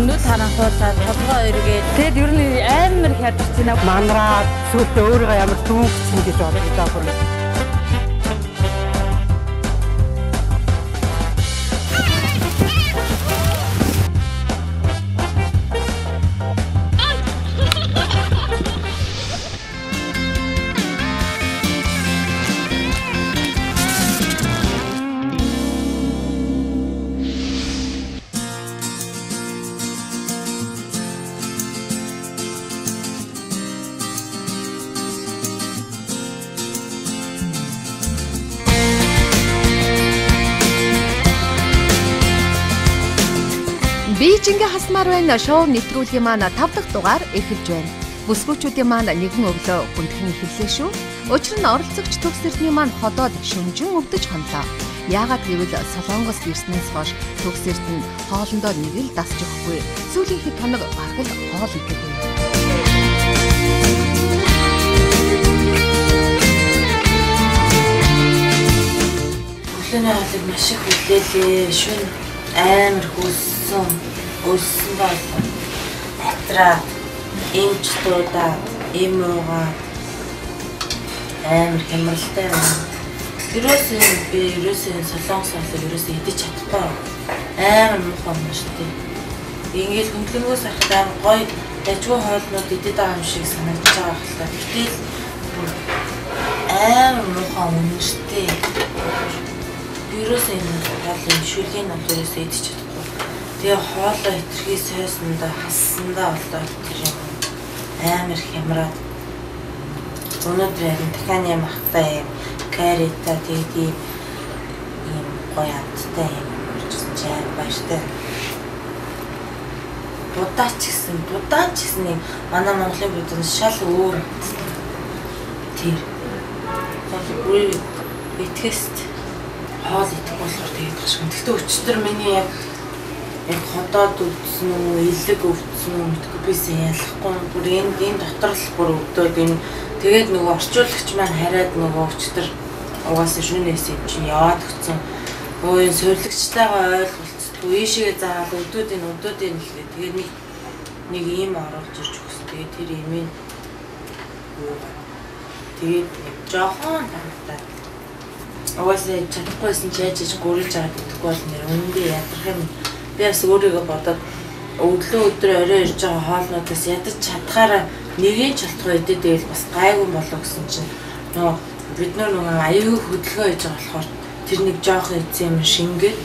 нүд харанхуулаад толгой эргээд тэгээд ер нь амар хядаж байна. Мандраа сүлдө өөрийгөө ямар дүүгцэн гэж бодож байгаа. Бийжингээ хасмаар байна шоу нэвтрүүлгийн маань 5 дахь дугаар эхэлж байна. Бүсгүүчүүдийн маань нэгэн өглөө хүндхэн эхэллээ шүү. Учир нь оролцогч төгс эрдний маань ходоод шүнжин өвдөж хонлоо. Яагаад гэвэл Солонгос ирснээс хойш төгс эрд нь хоолндоо нэг л дасч өгөхгүй. Сүүлийн хэд хоног бараг л хоол идэхгүй. Өглөөний хоолыг маш их хүлээлээ. Шүн амар хөлсөн бол атраа эмч дуудаа эм уугаа амар хямралтай байна. Ерөөсөө солонгос хоолыг ерөөсөө идэж чадахгүй амар муухай юм шүү дээ. Ингээл хөндлөнгөөс харахад амар гоё дажгүй хоолнууд идэж байгаа юм шиг санагдаж байгаа хэлээ. Гэтэл амар муухай юм шүү дээ. Ерөөсөө энэ хоолын шүлийн нам ерөөсөө идэж чадахгүй. Тэгээ хоолоо хитрхий сойсондоо хассандаа болоод тэр юм амар хямраад өнөөдөр яг дахианы махтай юм карита тэгээд юм гоё амттай юм үржсэн чам бааштай будаа ч гэсэн юм манай Монголын будаас шал өөр тэр бүр итгэст хоол идэх болохоор тэгээд гашгүй. Гэхдээ өчтөр миний яг ходоод өвдсөн үү, элэг өвдсөн үү гэдэггүй бисээ ялахгүй. Бүр энэ дотор л бүр өвдөөд энэ тэгээд нөгөө орчуулагч маань хараад нөгөө өчтөр угаасаа шүнээс чинь яваад өгсөн. Өө энэ сорилгчтайгаа ойлголцдгүй ийшээ заавал өдөөдийн хэлээ. Тэгээд нэг ийм оруулж ирж өгсөн. Тэгээд тэр имийн тэгээд жоохон тантаа угаасаа чадахгүйсэн ч яаж гурилж байгаа гэдэггүй бол нэр үнэндээ ядрах юм. Би бас өөрийгөө бодоод өдөр орой ирж байгаа хоолнуудаас ядаж чадхаараа нэгийн чалтгаа идэдэл бас гайгүй болоо гэсэн чинь нөгөө бид нөгөө аюу хөдөлгөөн хийж байгаа болохоор тэр нэг жоох эзэн юм шингээд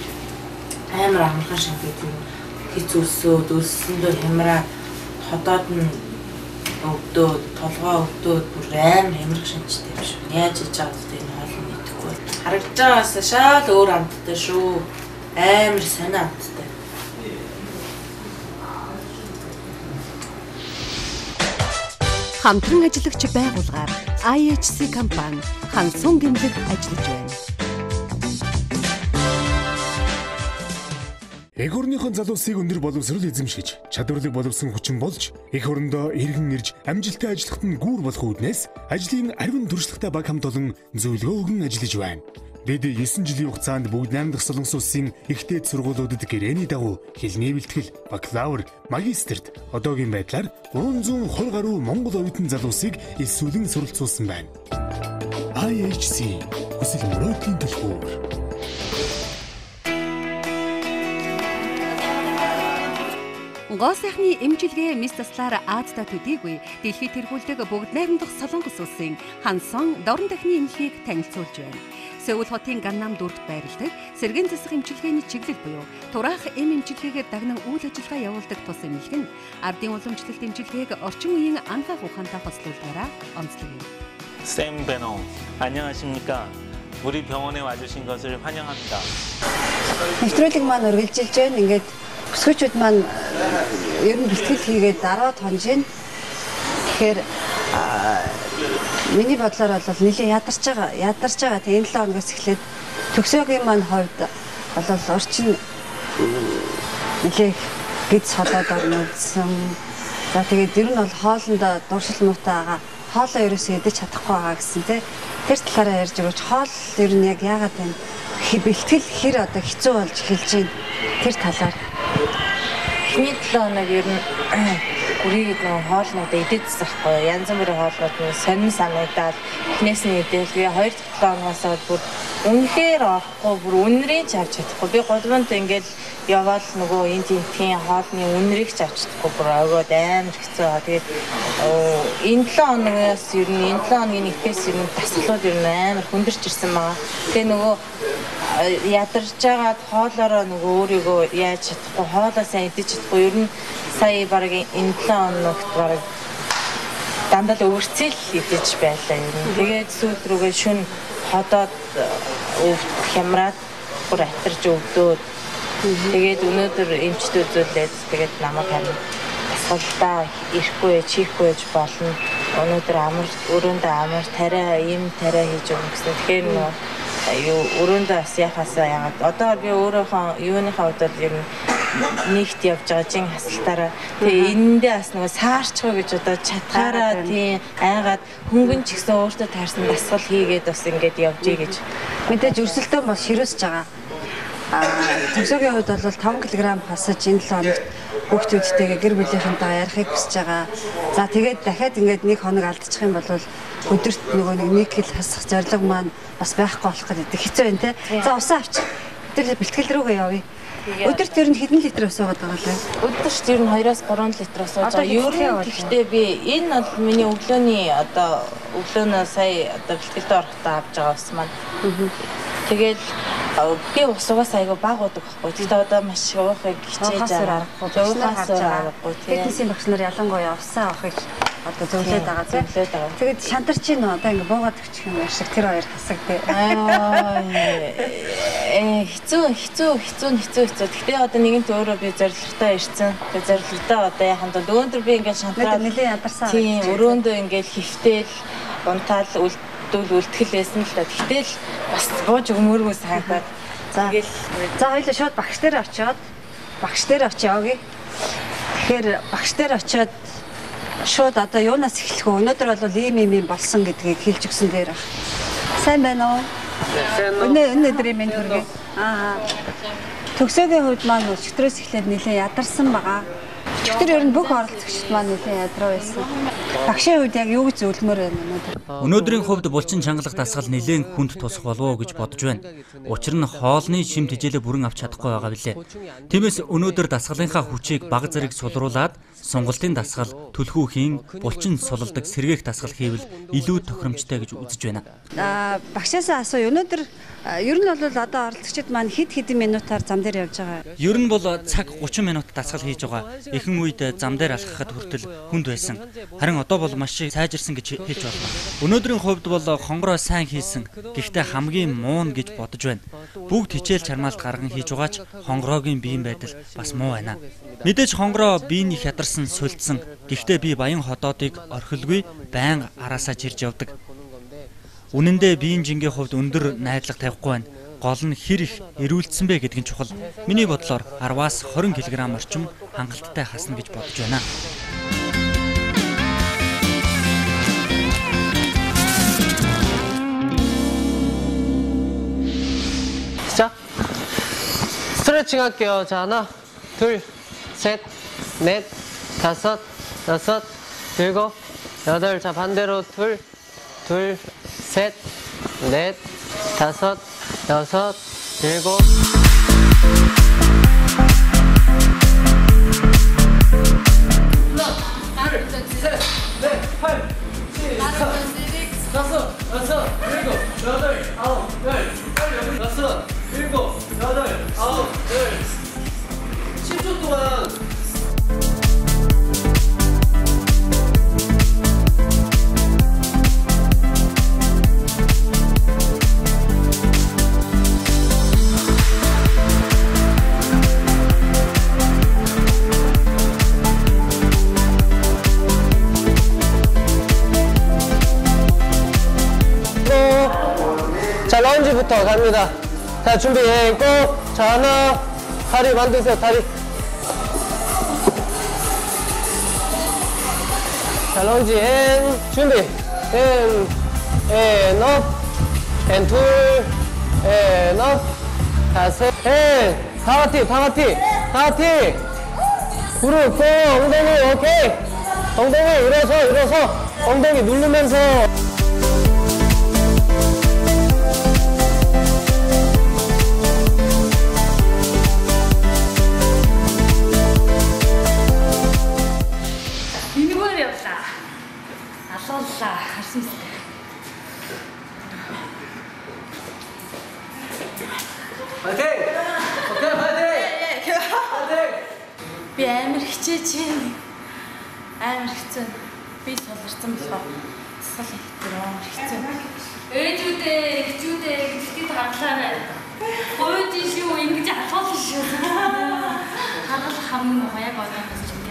амар амархан шингээд юм хизүүлсөндөө хямраа ходоод нь өвдөөд толгоо өвдөөд бүр амар хямрах шинжтэй юм шиг. Яаж хийж байгаа вэ энэ хоол мэдэхгүй. Харагдаж байгаас шал өөр амттай шүү. Амар сонио амттай. Хамтран ажиллагч байгууллагаар IHC компани хансун гэмлэг ажиллаж байна. Эх орныхон залуусыг өндөр боловсрол эзэмшиж, чадварлаг боловсон хүчин болж, эх орондоо иргэн ирж, амжилттай ажиллахад нь гүүр болох үүднээс ажлын 10 туршлагатай баг хамт олон зөвлөгөө өгөн ажиллаж байна. Бид 9 жилийн хугацаанд бүгд 8 дахь Солонгос улсын ихтэй сургуулиудад гэрээний дагуу хэлний бэлтгэл, бакалавр, магистрт одоогийн байдлаар 320 гаруй Монгол оюутан залуусыг элсүүлэн суралцуулсан байна. IHC хүсэл мөрөөдлийн түлхүүр. Гоо сайхны эмчилгээ мис таслаар Аазда төдийгүй дэлхийд тэргүүлдэг бүгд найрамдах Солонгос улсын Хансон дорн дахны эмнэлгийг танилцуулж байна. Сөүл хотын Ганнам дүрт байрладаг сэргэн засах эмчилгээний чиглэл буюу тураах эм эмчилгээгээр дагнан үйл ажиллагаа явуулдаг тус эмнэлэг нь ардын уламжлалт эмчилгээг орчин үеийн анхаах ухаантай хослуулгаараа онцлог. 샘 베노 안녕하십니까? 우리 병원에 와주신 것을 환영합니다. нэвтрүүлэг маань үргэлжилж байна. Ингээд бүсгүүчүүд маань ер нь бэлтгэл хийгээд дараа тонжин. Тэгэхээр миний бодлоор бол нэлээд ядарч байгаа. Тэгээ энэ 7 хоногоос эхлээд төгсөөгийн маань хувьд бол орчин нэлээд гид солоод орнодсон. За тэгээд ер нь бол хоолндоо дуршил муутай байгаа. Хоолоо ерөөсөө идэж чадахгүй байгаа гэсэн тий. Тэр талаараа ярьж өгөөч. Хоол ер нь яг яагаад вэ? Бэлтгэл хэр одоо хэцүү болж эхэлж байна. Тэр талаар эхний 7 хоног ер нь гүрийгэд нэг хоолнуудаа идэвчсэн байхгүй. Янз бүрийн хоолнууд нь сонин санагдаад эхнээс нь идэв. Тэгээ 2 дахь 7 хоногоос бүр үнэхээр орохгүй, бүр үнэрийг ч авч чадахгүй. Би гудамд ингээд яваад нөгөө энэ тентгийн хоолны үнэрийг ч авч чадахгүй. Бүр өгөөд амар хэцүү аа. Тэгээд энэ 7 хоногоос ер нь энэ 7 хоногийн нэгтээс ер нь дасгалууд ер нь амар хүндэрч ирсэн байгаа. Тэгээ нөгөө ядарч байгаад хоолоороо нөгөө өөрийгөө яаж чадахгүй, хоолоо сайн идэж чадахгүй. Ер нь сая бараг энэ 7 хоногт бараг дандаа л өвөрцөл идэж байлаа ер нь. Тэгээд сүүлд рүүгээ шүн ходоод хямраад бүр атарч өвдөөд тэгээд өнөөдөр эмчт үзүүлээд тэгээд намайг харин дасгалдаа ирэхгүй чихгүй гэж болно. Өнөөдөр өрөөндөө амар тариа хийж өгнө гэсэн. Тэгэхээр юу өрөөндөө бас яхасаа яагаад одоо би өөрийнхөө юуныхаа удаад ер нь нэгт явж байгаа чин хасалтаараа тэгээ энэндээ бас нөгөө саарчгүй гэж одоо чатгаараа тийм айгаад хөнгөн ч гэсэн өөртөө таарсан дасгал хийгээд бас ингээд явжээ гэж мэдээж өрсөлдөөн бол ширүүсэж байгаа. Төгсөөгийн хувьд бол 5 кг хасаж энэ 7 хоногт хүүхдүүдтэйгээ гэр бүлийнхэнтэйгээ ярихыг хүсэж байгаа. За тэгээд дахиад ингээд 1 хоног алдчих юм бол өдөрт нөгөө 1 кг хасах зорилго маань бас байхгүй болох гэдэг хэцүү байна те. За усаа авчих. Тэр бэлтгэл рүүгээ явъя. Өдөрт ер нь хэдэн литр ус уугаад байгаа лээ? Өдөрт ер нь 2-3 литр ус ууж байгаа. Ер нь гэхдээ би энэ бол миний өглөөнөө сая одоо бэлтгэлд орохдоо авч байгаа ус маань. Тэгээд би ус угаас айгүй баг уудаг байхгүй. Тэгтээ одоо маш уухыг хичээж аргагүй. Уухаас фитнесийн багш нар ялангуяа усаа авахыг одоо зөвлөд байгаа тийм. Тэгээд шантарч ийн одоо ингээ буугаад өгчих юм шиг тэр хоёр хасаг тий. Хэцүү. Гэхдээ одоо нэгэнт өөрөө би зорилготой ирсэн. Тэгээд зорилготой одоо яханд өнөөдөр би ингээ шантраад нэлийн ядарсан. Тийм өрөөндөө ингээ хөвтөөл унтаал үлтгэл байсан л да. Гэтэл бас бууж өмөргөө санагдаад. За хоёул шууд багш дээр очиё. Тэгэхээр багш дээр очиод шууд одоо юунаас эхлэх вэ? Өнөөдөр бол ийм болсон гэдгийг хэлж өгсөн дээр баг. Сайн байна уу? Өнөөдөр минь хүргэе. Төгсөөгийн хувьд маань өчигдрөөс эхлээд нэлээд ядарсан байгаа. Өчигдөр ер нь бүх оролцогчид маань нэлээд ядраа байсан. Багшийн хувьд яг юу гэж зөвлөмөр байна өнөөдөр? Өнөөдрийн хувьд булчин чангалах дасгал нэлээд хүнд тусах болов уу гэж бодож байна. Учир нь хоолны шим тэжээлээ бүрэн авч чадахгүй байгаа билээ. Тиймээс өнөөдөр дасгалынхаа хүчийг бага зэрэг сулруулад сунгалтын дасгал, түлхүүхийн булчин сулалдаг сэргээх дасгал хийвэл илүү тохиромжтой гэж үзэж байна. Багшаасаа асуу. Өнөөдөр ер нь бол одоо оролцогчид маань хэдэн минутаар зам дээр явж байгаа? Ер нь бол цаг 30 минут дасгал хийж байгаа. Ихэнх үед зам дээр алхахад хүртэл хүнд байсан. Харин одоо бол маш сайжирсан гэж хэлж болно. Өнөөдрийн хувьд бол хонгороо сайн хийсэн. Гэхдээ хамгийн муу нь гэж бодож байна. Бүгд хичээл чармаалт гарган хийж байгаа ч хонгороогийн биеийн байдал бас муу байна. Мэдээж хонгороо биеийн их ядарсан, сулдсан. Гэхдээ би баян ходоодыг орхилгүй байнга араасаа жирж явдаг. Үнэн дээр биеийн жингийн хувьд өндөр найдлага тавихгүй байна. Гол нь хэр их эрүүлдсэн бэ гэдг нь чухал. Миний бодлоор 10-аас 20 кг орчим хангалттай хасна гэж бодож байна. 자, 스트레칭 할게요. 자, 하나, 둘, 셋, 넷, 다섯, 여섯, 일곱, 여덟. 자, 반대로 둘, 셋, 넷, 다섯, 여섯, 일곱. 하나, 둘, 셋, 넷, 8, 7, 8, 5, 6, 7, 8, 9, 10, 11, 7, 8, 10초 동안 자, 런지부터 갑니다. 자, 준비, 고! 자, 하나, 다리 만드세요, 다리. 자, 런지, 준비. 업, 둘, 업. 자, 셋, 다 같이. 무릎 펴. 엉덩이 오케이. 엉덩이 일어서. 엉덩이 누르면서. Энэгээр явлаа. Алууллаа. Харсан юм. 파이팅! 오케이 파이팅! Би амар хичээж байна. Амар хэцүү. Би солирсон болохоор засал хийх амар хэцүү. Ээжүүдээ, эхчүүдээ гэдэгт хаглаарай. Гойд шүү ингэж алуулна шүү. Хагалах хамгийн муу яг одоос ч юм.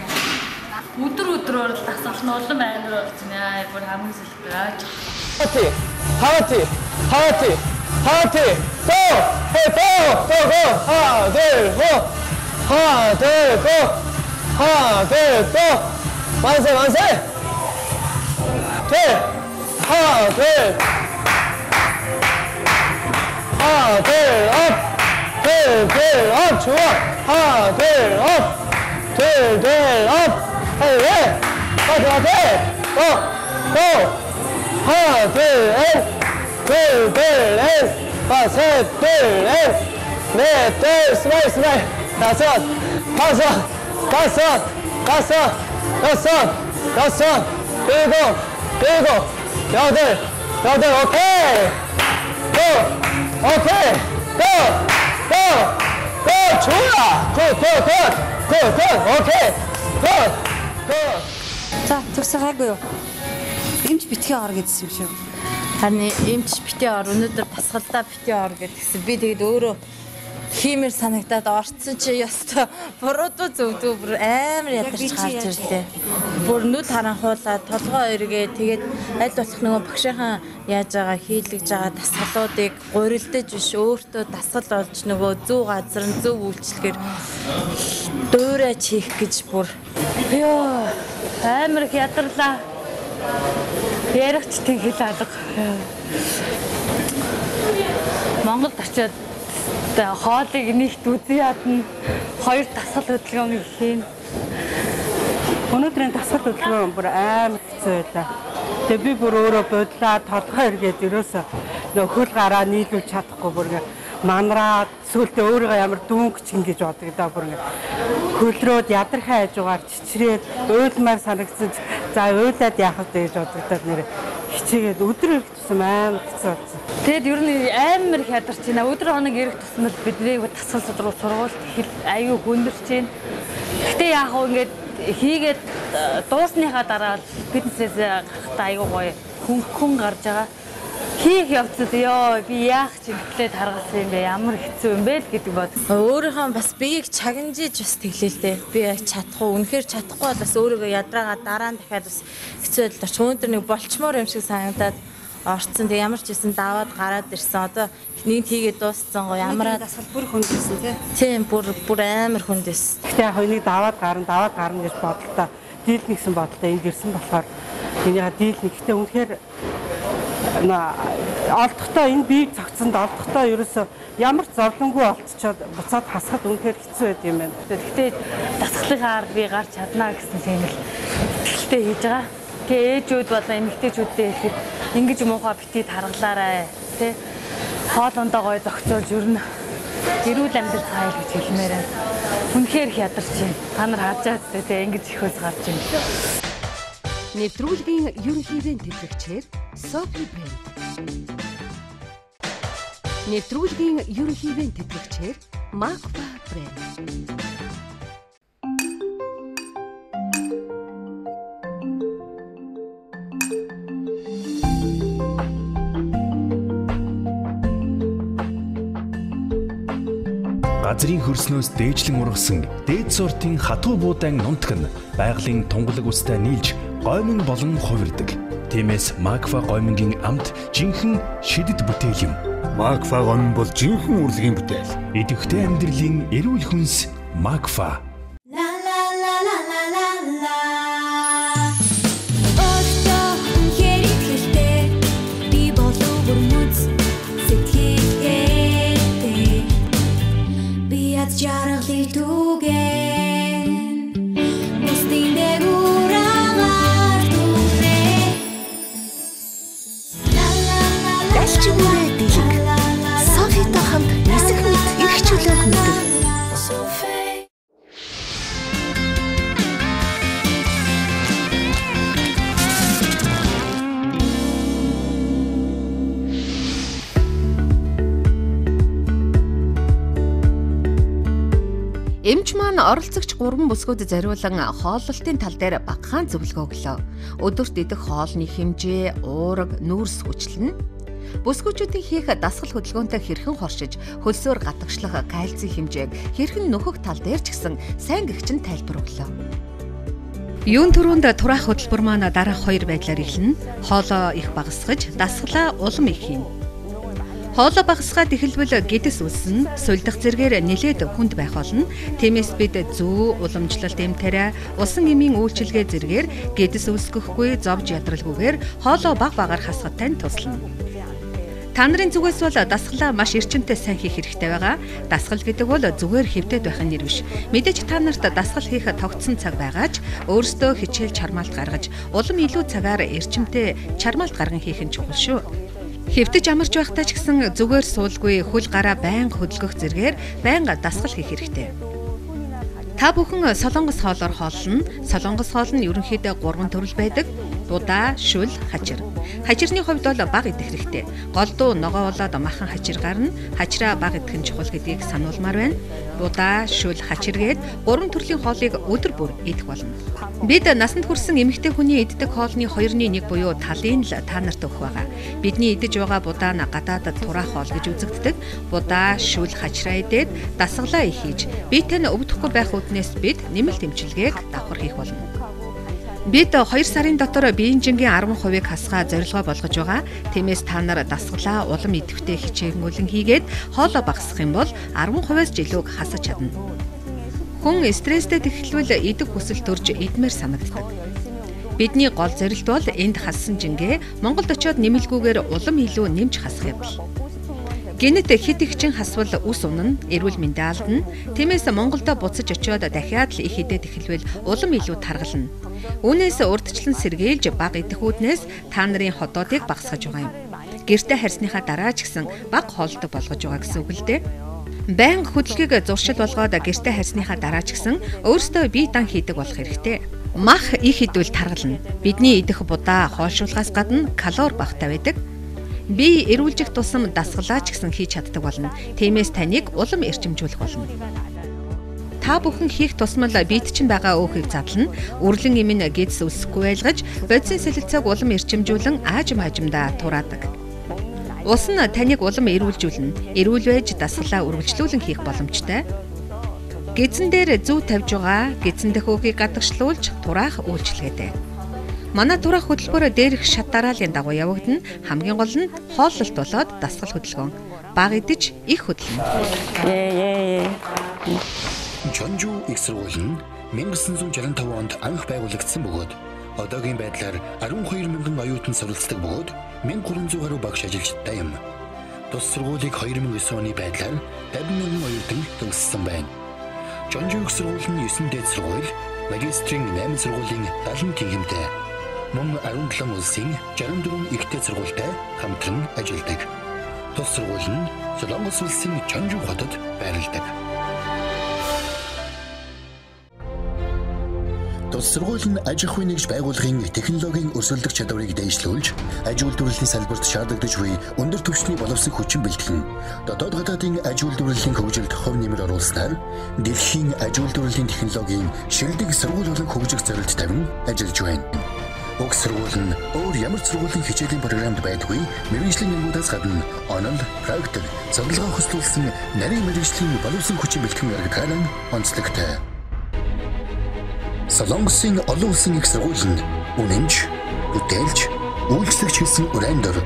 Өдрөөр дасгал нь улам амар болж байна. Бүр хамгийн сэлбэр. 하트. 고! 헤이 고! 하나, 둘, 고! 하나, 둘, 고! 만세! 하나, 둘, 업! 좋아! 하나, 둘, 업! 헤이! 파이팅! 고! 하나, 둘, 셋, 넷, 스마일, 다섯, 여섯, 일곱, 여덟, 오케이! 고! 좋아! 굿! 오케이! 굿! За төгсгөөгүй юу? Эмч битгий ор гэдсэн юм шүү. Харин эмч битээ ор өнөөдөр тасгалдаа битээ ор гэдгсэн. Би тэгээд өөрөө хиймэр санагдаад орцсон чи ёстой буруудуу зөвдөө бүр амар ядарч гарч ирлээ. Бүр нүд харанхуулаад толгой эргээ тэгээд аль болох нөгөө багшийн яаж байгаа хийлгэж байгаа дасгалуудыг гурилдаж биш өөртөө дасгал болж нөгөө зөв газар нь зөв үйлчлэгээр дуурайч хийх гэж бүр ёо амар их ядарлаа. Яригч тэг хэл алга. Монголд очиод хоолыг нэгт үзий ядна. Хоёр дасгал хөдөлгөөн хийн. Өнөөдрийн дасгал хөдөлгөөн бүр амар хэцүү байлаа. Тэгээ би бүр өөрөө бодлоо толгой эргээд ерөөсө хөл гараа нийлүүлж чадахгүй бүр манараа сүултээ өөрийгөө ямар дүүнгч ингэж боддог даа бүр хөлрөөд ядархаа хажуугаар чичрээд уйлмаар санагдсан. За уйлаад яах вэ гэж бодогдоод нэр хичээгээд өдөр ирэх тусам амар хэцүү болсон. Тэгэд ер нь амар их ядарч байна. Өдөр хоног ирэх тусмал бидний дасгал руу сургуульд аюу хүндэрч байна. Гэтэ яах вэ ингээд хийгээд дуусныхаа дараа фитнесээс гарахтаа аюу гоё хүн гарч байгаа. Хийх явцад ёо би яах ч ихлээр харгалсан юм бэ ямар хэцүү юм бэ гэдэг бод. Өөрийнхөө бас биеийг чагнажиж бас тэглээ л дээ. Би чадахгүй үнэхээр чадахгүй бол бас өөрийгөө ядраагаа дараа нь дахиад бас хэцүү байдалд орчих. Өнөөдөр нэг болчмоор юм шиг санагдаад орцсон. Тэг ямар ч гэсэн даваад гараад ирсэн. Одоо нэг хийгээд дууссан гоо ямараа дасгал бүр хүндсэн тий. Тийм бүр амар хүндсэн. Гэхдээ яг хоёрыг даваад гарна гэж бодлоо. Дийл нэгсэн бодлоо энд ирсэн болохоор энийгээ дийл нэг. Гэхдээ үнэхээр олдохдоо энэ биеийг цогцсонд олдохдоо ерөөсөө ямар ч зовлонгүй олцчоод буцаад хасахад үнэхээр хэцүү байд юм байна. Гэхдээ дасгалынхаар би гарч чаднаа гэсэн юм л итгэлтэй хийж байгаа. Тэгээ ээжүүд болон эмэгтэйчүүдтэй ихэд ингэж муухай битгий таргалаарай тий. Хоолондоо гой зохицуулж өрнө. Эрүүл амьдрал цайл гэж хэлмээр байна. Үнэхээр их ядарч байна. Та нар харж байгаа тий ингэж их хөөс гарч байна. Нэвтрүүлгийн ерөнхий тэмдэглэгчээр Sophie Brand. Нэвтрүүлгийн ерөнхий тэмдэглэгчээр Macfa Brand. Газрын хөрснөөс дээжлэн ургасан дээд сортын хатуу буудаан нунтаг нь байгалийн тунгалаг устай нийлж гоймон болон хувирдаг. Тиймээс Macfa гоймонгийн амт жинхэнэ шидэд бүтээл юм. Macfa гоймон бол жинхэнэ урлагийн бүтээл. Идэвхтэй амьдралын эрүүл хүнс Macfa. Жаргалыг түгэн Эмч маань оролцогч 3 бүсгүүд зориулан хооллолтын тал дээр багахан зөвлөгөө өглөө. Өдөрт идэх хоолны хэмжээ, уураг, нүүрс хүчлэн бүсгүүчүүдийн хийх дасгал хөдөлгөөнтэй хэрхэн хоршиж, хөлсөөр гадагшлах кальцийн хэмжээг хэрхэн нөхөх тал дээр ч гэсэн сайн гэгчин тайлбар өглөө. Юун түрүүнд тураах хөтөлбөр маань дараах 2 байдлаар эхэлнэ. Хоолоо их багасгаж, дасгалаа улам их хийн. Хоолоо багасгаад эхэлбэл гэдэс үснэ, сулдах зэргээр нэлээд хүнд байх болно. Тиймээс бид зүү, уламжлалт эмтэрэ, усан эмийн үйлчилгээ зэргээр гэдэс үсгэхгүй, зовж ядралгүйгээр хоолоо баг багаар хасгахтай туслана. Та нарын зүгээс бол дасгалаа маш эрчимтэй сайн хийх хэрэгтэй байгаа. Дасгал гэдэг бол зүгээр хэвтээд байх нэр биш. Мэдээж та нарт дасгал хийх тогтсон цаг байгаа ч өөрсдөө хичээл чармаалт гаргаж, улам илүү цагаар эрчимтэй чармаалт гарган хийх нь чухал шүү. Хэвтэж амарч байхдаа ч гэсэн зүгээр суулгүй хөл гараа байнга хөдөлгөх зэргээр байнга дасгал хийх хэрэгтэй. Та бүхэн солонгос хоолоор хооллоно. Солонгос хоол нь ерөнхийдөө 3 төрөл байдаг. Будаа, шүл, хачир. Хачирны хувьд бол бага идэх хэрэгтэй. Голдуу ногоо болоод махан хачир гарна. Хачираа бага идэх нь чухал гэдгийг сануулмаар байна. Будаа, шүл, хачир гээд 3 төрлийн хоолыг өдөр бүр идэх болно. Бид насанд хүрсэн эмэгтэй хүний иддэг хоолны 2/1 буюу талын л та нарт өгөх байгаа. Бидний идэж байгаа будаа нь гадаадад тураах хоол гэж үзэгддэг. Будаа, шүл, хачираа идээд дасгалаа их хийж, биетээ нь өвдөхгүй байх үднээс бид нэмэлт эмчилгээг давхар хийх болно. Бид 2 сарын дотор биеийн жингийн 10%-ийг хасгаа зорилгоо болгож байгаа. Тиймээс та нар дасгалаа улам идэвхтэй хичээнгүйлэн хийгээд хоолоо багасгах юм бол 10%-аас жилүүг хасаж чадна. Хүн стресстэй тэхэлвэл идэх хүсэл төрж идмээр санагддаг. Бидний гол зорилт бол энд хассан жингээ Монголд очиод нэмэлгүйгээр улам илүү нэмж хасах явдал. Гэнэт хэд их чин хасвал ус унана, эрүүл мэндэ алдна. Тиймээс Монголдо буцаж очиод дахиад л их идээд эхэлвэл улам илүү таргална. Үүнээс урдчлан сэргийлж бага идэх үүднээс та нарын ходоодыг багасгаж байгаа юм. Гэртээ харьсныхаа дараа ч гэсэн бага хоолдог болгож байгаа гэсэн үг л дээ. Байнга хөдөлгөөг зуршил болгоод гэртээ харьсныхаа дараа ч гэсэн өөртөө бие дан хийдэг болох хэрэгтэй. Мах их идвэл таргална. Бидний идэх будаа хоолшуулгаас гадна калори багтаа байдаг. Би эрүүлжих тусам дасгалаа ч гэсэн хийж чаддаг болно. Тиймээс таныг улам эрчимжүүлэх болно. Та бүхэн хийх тусмал биед чинь байгаа өөхийг задлана. Үрлэн эмийн гэдэс үсэхгүй байлгаж, бодисын солилцоог улам эрчимжүүлэн аажимдаа тураадаг. Ус нь таныг улам эрүүлжүүлнэ. Эрүүл байж дасгалаа үргэлжлүүлэн хийх боломжтой. Гэзэн дээр зүү тавьж байгаа, гэзэн дэх өөхийг гадагшлуулж тураах үйлчилгээтэй. Манай тураах хөтөлбөр дээрх шат дараалын дагуу явагдана. Хамгийн гол нь хооллолт болоод дасгал хөдөлгөөн. Бага идэж их хөдөлнө. Чонжу их сургууль нь 1965 онд анх байгуулагдсан бөгөөд одоогийн байдлаар 12,000 оюутан суралцдаг бөгөөд 1300 гаруй багш ажилчтай юм. Тус сургуулийг 2009 оны байдлаар 50,000 оюутан төгссөн байна. Чонжу их сургууль нь 9 дээд сургууль, магистрийн 8 сургуулийн 70 тэнхимтэй. Мөн 17 улсын 64 ихтэй сургуультай хамтран ажилладаг. Тус сургууль нь Солонгос улсын Чонжу хотод байрладаг. Тус сургууль нь аж ахуйн нэгж байгууллагын технологийн өрсөлдөх чадварыг дэвшлүүлж, аж үйлдвэрлэлийн салбарт шаардлагатай буй өндөр түвшний боловсон хүчин бэлтгэн, дотоод гадаадын аж үйлдвэрлэлийн хөгжилд хувь нэмэр оруулснаар дэлхийн аж үйлдвэрлэлийн технологийн шилдэг сургууль болон хөгжих зорилт тавин ажиллаж байна. Уг сургууль нь өөр ямар ч сургуулийн хичээлийн програмд байдгүй мэргэжлийн нэргүүдээс гадна онол, практик, цогцлогоо хөслүүлсэн нарийн мэргэжлийн боловсон хүчин бэлтгэн яригдгаан онцлогтой. Солонгосын олон улсын их сургууль нь үнэнч, бүтээлч, үйлчлэгч хэлсэн урандор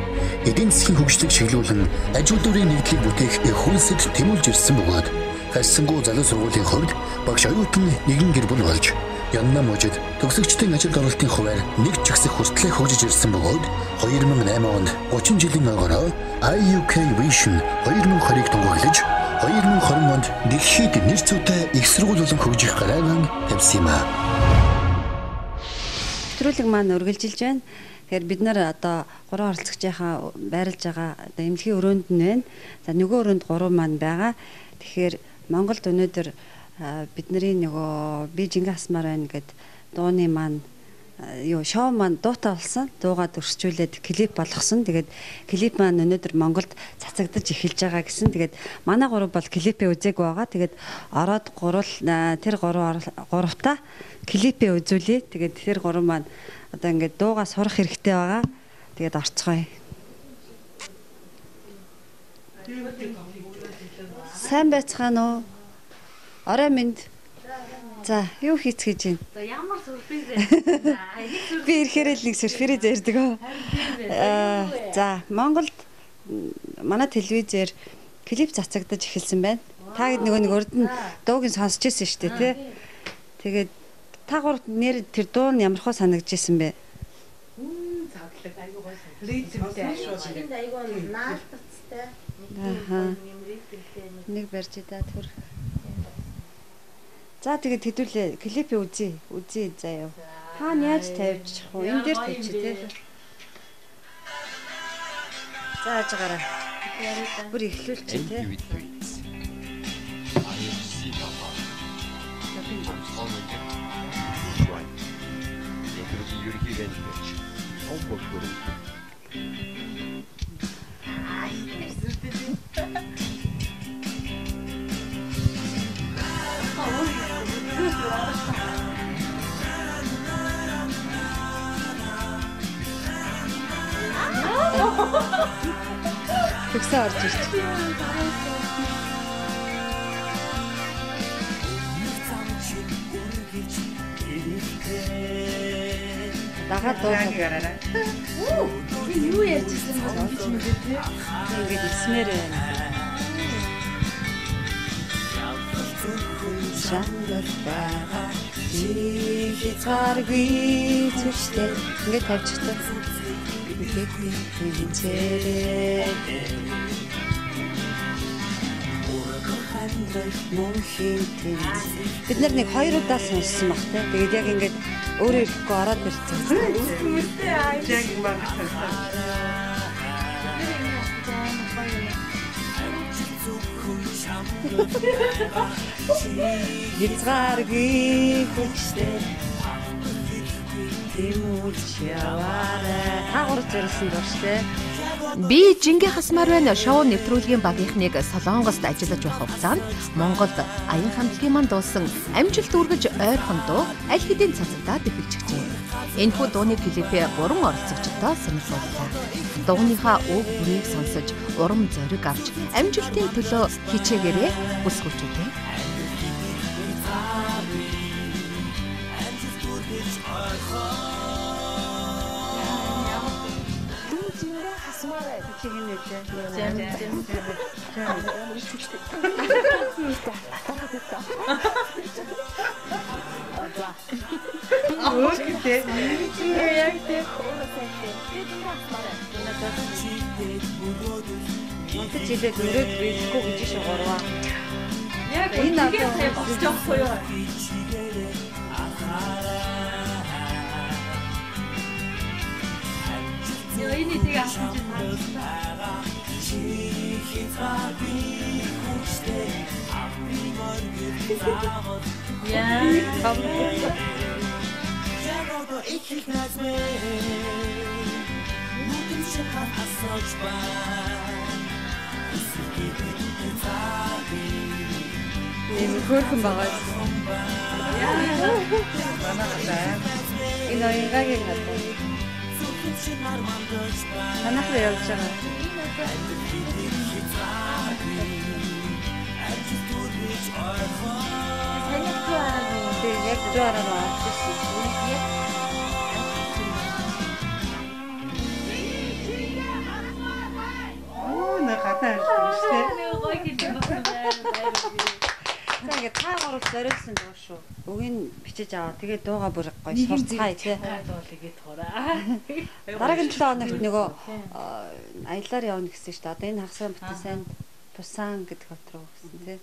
эдийн засгийн хөгжлийг чиглүүлэн аж үйлдвэрийн нэгдлийг бүтээх их хөлсөд тэмүүлж ирсэн бөгөөд хайсангуу залуу сургуулийн хувьд багш оюутан нэгэн гэр бүл болж янна мужид төгсөгчдийн ажилд оролтын хуваар нэг чагсах хүртлээр хөгжиж ирсэн бөгөөд 2008 онд 30 жилийн огороо IUK Vision 2020-ыг тунгаглаж 2020 онд дэлхийд нэр зүйтэй их сургууль болон хөгжих гараагаан тавьсан юм аа. Нэвтрүүлэг маань үргэлжилж байна. Тэгэхээр бид нар одоо 3 оролцогчийнхаа байрлаж байгаа одоо эмнэлгийн өрөөнд нь байна. За нөгөө өрөөнд 3 маань байгаа. Тэгэхээр Монголд өнөөдөр бидний нөгөө би жингээ асмаар байна гэд дууны маань шоу маань дуутай болсон. Дуугаа өрсчүүлээд клип болгосон. Тэгээд клип маань өнөөдөр Монголд цацагдаж эхэлж байгаа гэсэн. Тэгээд манай гурав бол клипээ үзээгүй байгаа. Тэгээд ороод тэр гуравтаа клипээ үзүүлээ. Тэгээд тэр гурав маань одоо ингээд дуугаа сурах хэрэгтэй байгаа. Тэгээд орцгоё. Сайн байцгаана уу? Орой минь. За, юу хийцгээж байна? За, ямар сүрприз вэ? Би ирэхээр л нэг сүрприз ярьдаг. За, Монголд манай телевизээр клип цацагдаж эхэлсэн байна. Та хэд нэг урд нь дууг нь сонсч ирсэн шүү дээ, тий? Тэгээд та гуравт нэр тэр дуу нь ямархуу санагдаж ирсэн бэ? Цаглаг айгуу гоё санагдав. Ритмтэй ашиг. Айгуу наалтцтай. Нэг барьж идэ түр. За тэгээд хэдүүлээ клипээ үзье заяа. Хаана яаж тавьчих вэ? Энд дээр тавьчих тий. За ажгараа. Бүр эхлүүлчих тий. Төгсөө орж ирж. Дагаад дуугараа. Юу ярьжсэн бэ? Ингээд исмээр байна. Шангар бага хязгааргүй зүштэй ингээд тавьчихсан. Бид нар нэг 2 удаа сонссон баг те. Тэгээд яг ингээд өөрөө ирэхгүй ороод ирсэн. Яг юм байна. Хязгааргүй хүчтэй таагур зэрсэн дурштэй. Би Жингээ хасмаар байна шоу нэвтрүүлгийн багийнхныг Солонгост ажиллаж байх хугацаанд Монголд аян хамтлагийн манд дуусан амжилт үргэж ойрхон дуу аль хэдийн цацагдаад эхэлчихжээ. Энэхүү дууны клипээ 3 оролцогчтой сонирхолтой. Дууныхаа өг бүрийг сонсож урам зориг авч амжилтын төлөө хичээгээрэй бүсгүүчүүдээ. Жилээд өрөөд биелэхгүй гэж шугаарваа. Яг энэ надад болж байгаа юу? Энэ тийг авсан Энэ хөрхөн байгаа. Энэ оюугагийн хатаа. Танах явж байгаа. Яг зураа нэг хатаа ирсэн. За ингээд та гурав зориулсан дуу шүү. Үгийг бичиж аваа. Тэгээд дуугаа бүр гоё сурцгаая тий. Дараагийн 7 хоногт нөгөө аялаар явна гэсэн шүү дээ. Одоо энэ хагас бүтэн сайн Бусан гэдэг хот руу гэсэн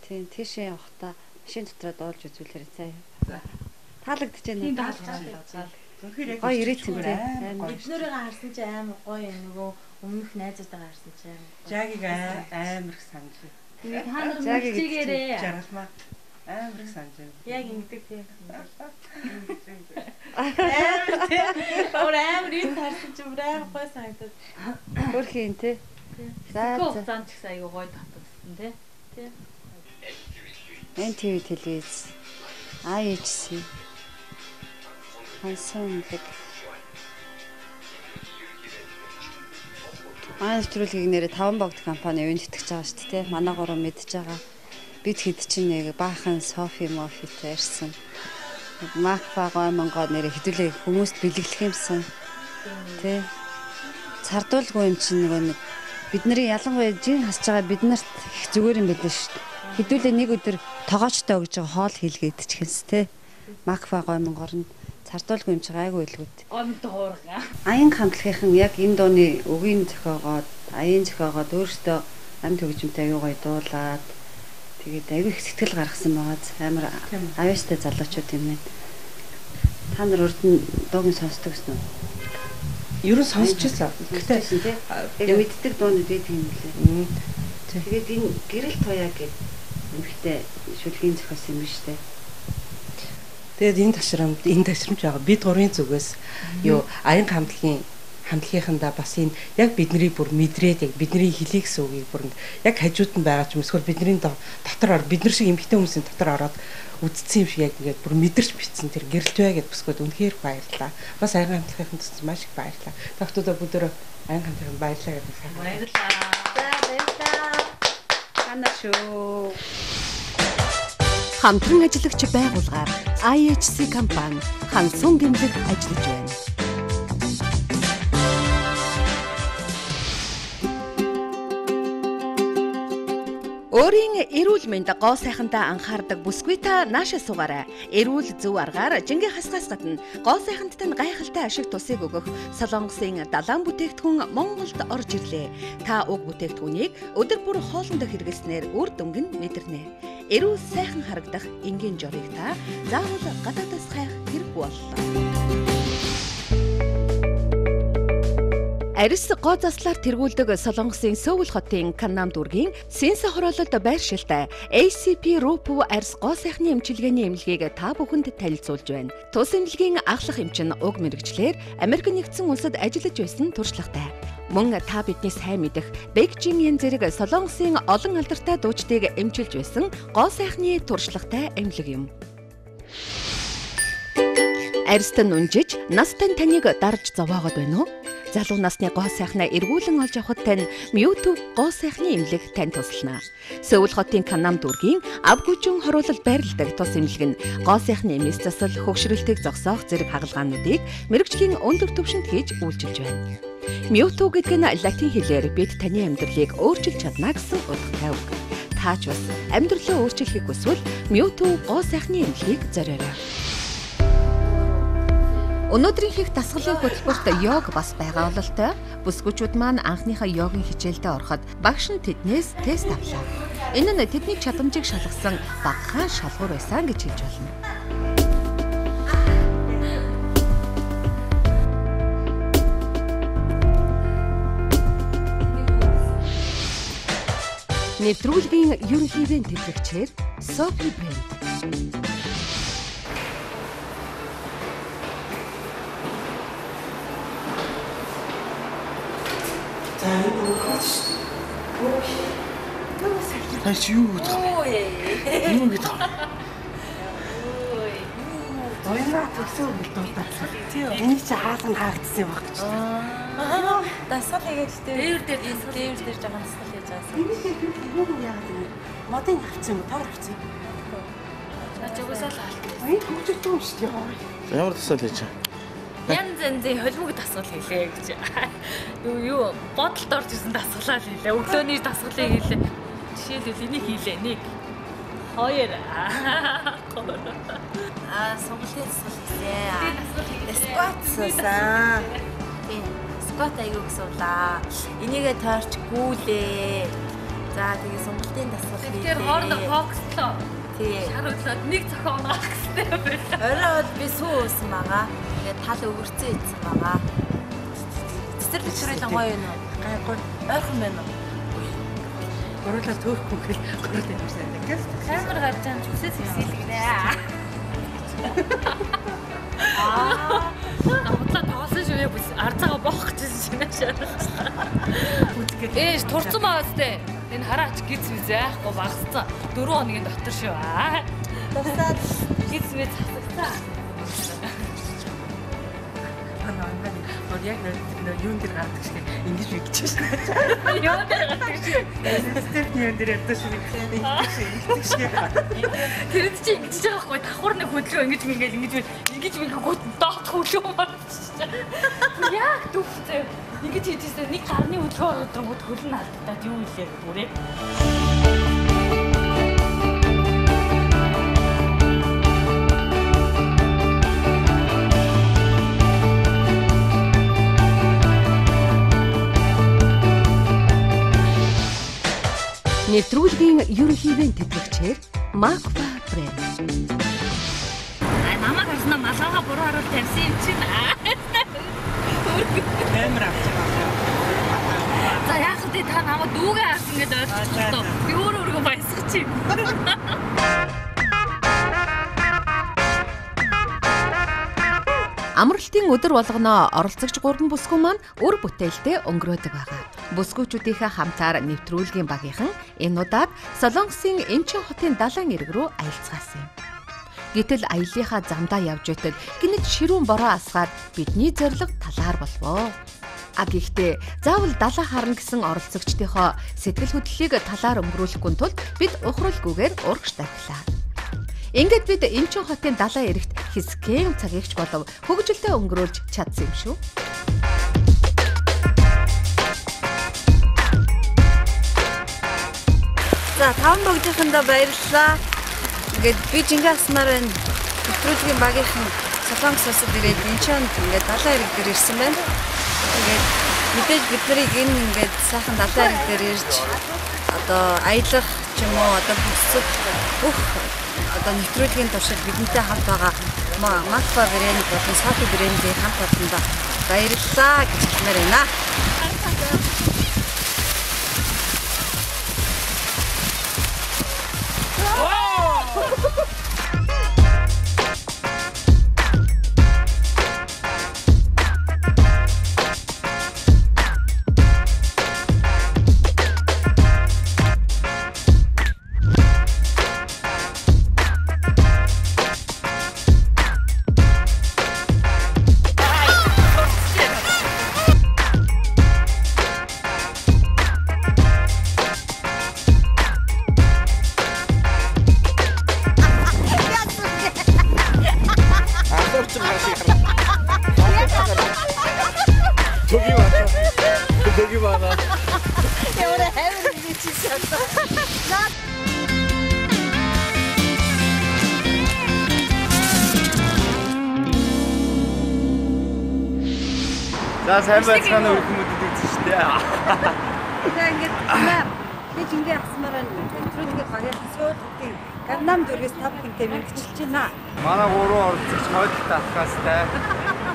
тий. Тийшээ явахдаа машин дотроо дуулж үзүүлээрэй заа. Таалагдж байна. Гоё ирээдүйн тий. Эднэрийг харсан чи амар гоё нөгөө өмнөх найзуудаа харсан чи Жагийг амар их санаж. Та нар мөрчигээрээ. Жаргалмаа. Амар их санаж байна. Яг ингэдэг тийм. Амар юм харсан ч амар гой санагдаад. Хөрхийн тий. За хугацаанд ч гэсэн аягүй гоё татсан тий. Тий. NTV телевиз. IHC. Хансанлаг. Манай нэвтрүүлгийг нэрээ 5 богд компани өвөнд итгэж байгаа шүү дээ. Манай гурав мэдж байгаа. Бид хэд чинь нэг баахан Софи Мофитэй ирсэн. Макфа гомонгоо нэрээ хэдүүлээ хүмүүст бэлэглэх юмсан. Тэ. Цардуулгүй юм чинь нэг бид нарын ялангуяа жин хасж байгаа бид нарт их зүгээр юм байлаа шүү дээ. Хэдүүлээ нэг өдөр тоогоочтой өгж байгаа хоол хийлгээд ичхэнс тэ. Макфа гомонгоор нь цардуулгүй юм чи гайгүй илгүүд. Гомтой хуурга. Аян хамтлагийнхан яг энэ дууны үгийн зохиогоод, аян зохиогоод өөртөө амт хөгжимтэй аюу гай дуулаад тэгээд аюу их сэтгэл гаргасан байгаа. Амар авьяастай залуучууд юм байна. Та нар урд нь дууг сонсдог гэсэн үү? Ер нь сонсч байсан. Гэхдээ яг мэддэг дуунууд байдаг юм лээ. Тэгээд энэ гэрэл туяа гэдэг эмхтэй шүлгийн зохиосон юм биш үү? Тэгээд энэ ташрамж байгаа. Бид гурвын зүгээс юу аян хамтлагийнхандаа бас энэ яг бидний бүр мэдрээд яг бидний хэлийг гэсэн үгийг бүр яг хажууд нь байгаа ч юм эсвэл бидний дотор бид нар шиг эмхтэй хүмүүсийн дотор ороод үдцсэн юм шиг яг ингээд бүр мэдэрч битсэн тэр гэрэлтвэ гэдээ бүсгүүд үнэхээр баярлаа. Бас аян хамтлагийнханд туссан маш их баярлаа. Тогтоодоо бүгдөө аян хамтлаганд баярлаа гэдэг сайн. Баярлаа. За баярлаа. Хана шүү. Хамтран ажиллагч байгууллагаар IHC компани Хансун гэмлэг ажиллаж байна. Өөрийн эрүүл мэнд гоо сайхандаа анхаардаг бүсгүй та нааша суугаарай. Эрүүл зөв аргаар жингээ хасгаас гадна гоо сайхандтай гайхалтай ашиг тусыг өгөх Солонгосын далайн бүтээгдэхүүн Монголд орж ирлээ. Та уг бүтээгдэхүүнийг өдөр бүр хоолндоо хэрэглэснээр үр дүнг нь мэдэрнэ. Эрүүл сайхан харагдах энгийн жорыг та заавал гадаадаас хайх хэрэггүй боллоо. Арис гоо заслаар тэргүүлдэг Солонгосын Сөүл хотын Каннам дүүргийн Сенса хороололд байршилтай ACP Rupu арис гоо сайхны эмчилгээний эмнэлгийг та бүхэнд танилцуулж байна. Тус эмнэлгийн ахлах эмчин уг мэрэгчлэр Америк нэгдсэн улсад ажиллаж байсан туршлагатай. Мөн та бидний сайн мэдэх Бэкжингийн зэрэг Солонгосын олон алдартай дуучдыг эмчилж байсан гоо сайхны туршлагатай эмнэлэг юм. Арьстан унжиж, настай таныг дарж зовоогод байна уу? Залуу насны гоо сайхнаа эргүүлэн олж авахд тань Mewtwo гоо сайхны эмнэлэг тань туслана. Сөүл хотын Каннам дүүргийн авгүйжин хороолол байрладаг тус эмнэлэг нь гоо сайхны эмээс засал хөгшрөлтийг зогсоох зэрэг хагалгаануудыг мэрэгжлийн өндөр түвшинд хийж үйлчилж байна. Mewtwo гэдэг нь латин хэлээр бид таны амьдралыг өөрчилж чадна гэсэн утгатай үг. Таач бас амьдралаа өөрчлөхийг хүсвэл Mewtwo гоо сайхны эмнэлгийг зориорой. Өнөөдрийн хийх дасгалын хөтөлбөрт йог бас байгаа бололтой. Бүсгүүчүүд маань анхныхаа йогийн хичээлдээ ороход багш нь тэднээс тест авлаа. Энэ нь тэдний чадамжийг шалгасан багахан шалгуур байсан гэж хэлж болно. Нэвтрүүлгийн ерөнхий тэмдэглэгчээр Sophie Brand. Тааш юу гэдэг вэ? Юу гэдэг вэ? Ойнаа төсөө дуудаад. Энийг чи хаалганд хаагдсан юм баг гэж. Дасгал хийгээд дээр жоохон дасгал хийж байгаа. Юу яагаад вэ? Модын авчихсан юм уу? Тоор авчихсан юм. Чагсаал хаалт. Ой, хөгжөлтэй юм шүү дээ. Ямар дасгал хийж байгаа? Янз янзын холимог дасгал хийлээ гэж. Юу бодолд орж ирсэн дасгалаа хийлээ. Өглөөний дасгалыг хийлээ. Жишээлбэл энийг хийлээ. 1 2 Сонголтын дасгал хийсэн. Скват суусан. Тийм. Скват аягүй суулаа. Энийгээ таарч гүүлээ. За тэгээ сонголтын дасгал хийлээ. Тэр хоорондоо фокслоо. Тийм. Шаруулаад нэг зохион оноох гэстэй байлаа. Орой бол би суусан байгаа. Тэгээд тал өвөрцөн ийдсэн байгаа. Цэцэрлэг ширээлэн гоё юм уу? Гайгүй. Ойрхон байна уу? Гурлаа төөхгүй гэл гурлаа юмсан гэж. Камер гарч байгаа зүсээ зэвсэлгэнэ. Намтлаа тоглосон шүү яа бүс арцаага боох гэжсэн шинэ шээ. Ээж турцсан маастай. Энэ хараач гиз үз яахгүй багцсан. 4 хоногийн дотор шүү. Тусаад гиз мэд засагтаа. Яг нэг юун дээр гардаг шиг ингэж үгэж шээ. Юун дээр гардаг шиг. Степний юун дээр яддаг шиг ингэж шиг. Тэр чинь ингэж байгаа байхгүй давхар нэг хөдлөө ингэж гот доот хөглөө маа. Яг дүвцээ. Ингэж хийжсэн нэг гарны хөдлөө ороод хөлн алдаад юу илээ бүрээ. Нэвтрүүлгийн ерөнхийдөө тэтгэгчээр Макфа брэнд. Намайг харснаа малгайгаа буруу харуул тавьсан юм чинь. Камер авч байгаа. За яах вэ та намайг дүүгээ харсан гэдээ ойлгочихлоо. Би өөрөө баясах чи. Амралтын өдөр болгоно оролцогч 3 бүсгүй маань үр бүтээлтэй өнгөрөөдөг байгаа. Бүсгүйчүүдийнхээ хамтаар нэвтрүүлгийн багийнхан энэ удаад Солонгосын Эмчин хотын далайн эрг рүү аялцгаасан юм. Гэтэл аяллахаа замдаа явж байтал гинэт ширүүн бороо асгаад бидний зориг талаар болвоо. Гэхдээ заавал далаа харна гэсэн оролцогчдийнхоо сэтгэл хөдлөлийг талаар өнгөрүүлэхгүй тулд бид ухралгүйгээр урагш тавилаа. Ингээд бид Эмчин хотын далайн эрэгт хэсгэн цагийгч болов хөгжилтэй өнгөрүүлж чадсан юм шүү. За 5 богдынхандаа баярлалаа. Ингээд би Жингээ асмаар нэвтрүүлгийн багийнхан Солонгос улсад ирээд Эмчинд ингээд далайн эрэг дээр ирсэн байна. Тэгээд мэдээж бид нарыг энэ ингээд сайхан далайн эрэг дээр ирж одоо аялах ч юм уу одоо бүх одоо нэвтрүүлгийн туршид бидэнтэй хамт байгаа Макфа брэнд болон Софи брэндийн хамт олондоо баярлалаа гэж хэлмээр байна. 저기 많아. 오늘 해외를 미치셨어. 자, 잘 봤잖아 우리 부모님들 드시대. За ингээд би Жингээ асмаар нэвтрүүлгийн багийнхан суудгийн Gangnam дөрвөөс 5 хүнтэй мэгчилж байна. Манай гурван оролцогч хойдолтой алхаастай.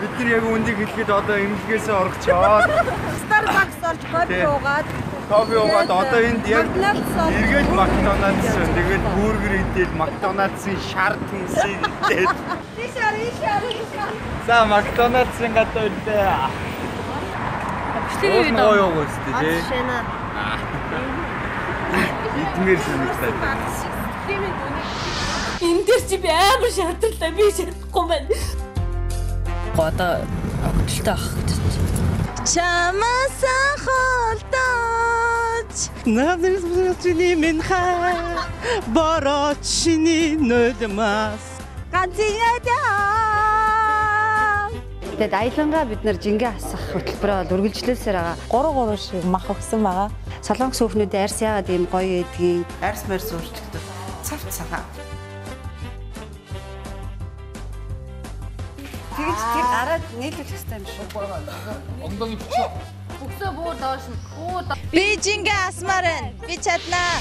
Бид нар яг үндийг хэлэхэд одоо эмнэлгээс орчихоод Starbucks орж кофе уугаад одоо энд яг эргээд McDonald's тэгээд бургер идээд McDonald's-ын шар түнсээ идээд. За McDonald's-ын гадаа үлдээ. Бичлэг нөө юу гэстэй тий. Идмэр санагдаад. Энэ дээр чи би амар шаардлагатай би чадахгүй байна. Одоо хөдөлтэй авах гэж. Чамаасаа холдооч Надад зүний минь хаа борочны нөлмас ганцяа. Тэгэд аялангаа бид нар Жингээ асах хөтөлбөрөөр үргэлжлүүлсээр байгаа. 3 шиг мах өгсөн байгаа. Солонгос хүүхнүүд арьс яагаад ийм гоё эдгийг арьс мэр суурчдаг. Цавц цагаа. Тэгж тэр гараад нийлүүлэх хэрэгтэй юм шүү. 엉덩이 붙여. Бүгсөө буур доош нь. Би Жингээ асмаар байна. Би чаднаа.